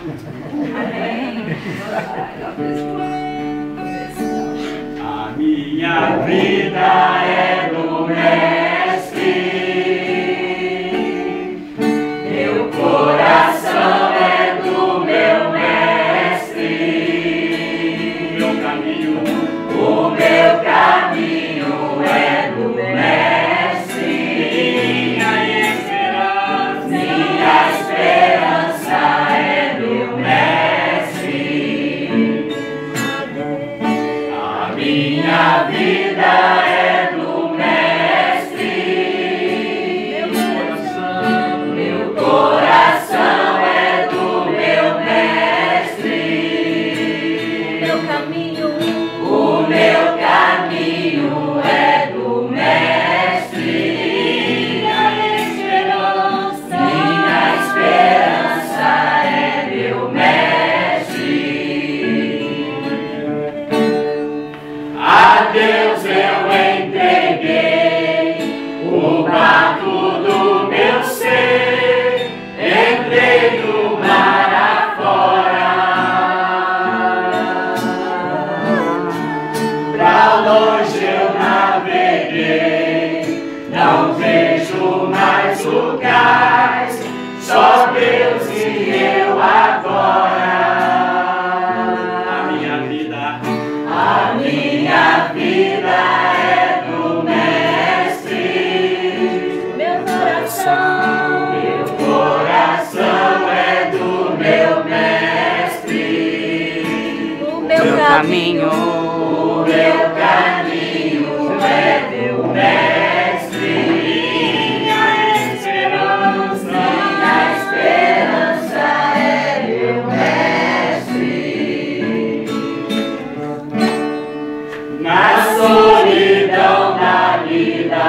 A minha vida é do Mestre, meu coração é do meu Mestre, o meu caminho é do Mestre, minha esperança é do Mestre, a minha vida é do Mestre, meu coração é do meu Mestre, o meu caminho é do Mestre, minha esperança é meu Mestre. A Deus eu entreguei o barco do meu ser, entrei no mar afora, pra longe eu naveguei, não vejo mais o cais, só Deus e eu agora. A minha vida é do Mestre, meu coração é do meu Mestre, o meu caminho é do Mestre, minha esperança é meu Mestre. Na solidão da vida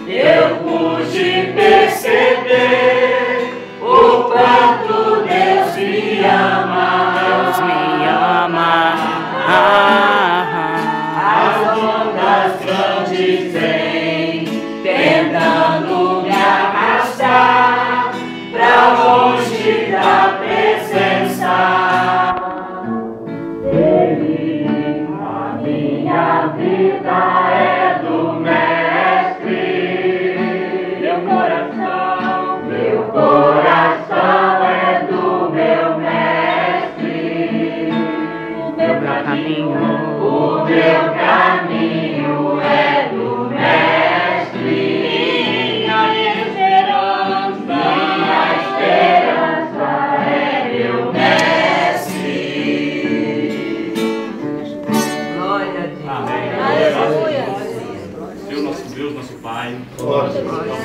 eu pude perceber o quanto Deus me ama. As ondas grandes vêm tentando me arrastar pra longe da presença dele. A minha vida é do Mestre, meu coração é do meu Mestre, o meu caminho é do Mestre, minha esperança é meu Mestre. Glória a Deus. Amém. Aleluia. Senhor nosso Deus, nosso Pai, nós agora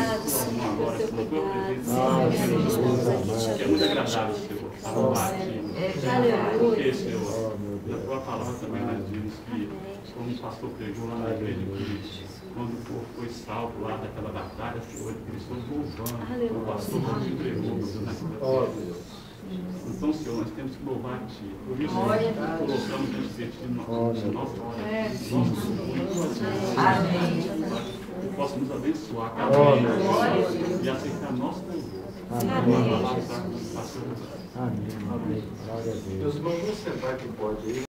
pela tua presença, que é muito agradável, Senhor, a louvar a Ti. Porque, Senhor, na tua palavra também nós vimos que, como o pastor pregou lá na igreja de Cristo, quando o povo foi salvo lá daquela batalha, Senhor, eles estão louvando o pastor que te entregou, meu Deus, naquela terra. Então, Senhor, nós temos que louvar a Ti. Por isso, colocamos diante de Ti nossa oração, que possa nos abençoar cada dia e aceitar nosso louvor. Amém. Glória a Deus. Meus irmãos, vamos sentar aqui, pode ir.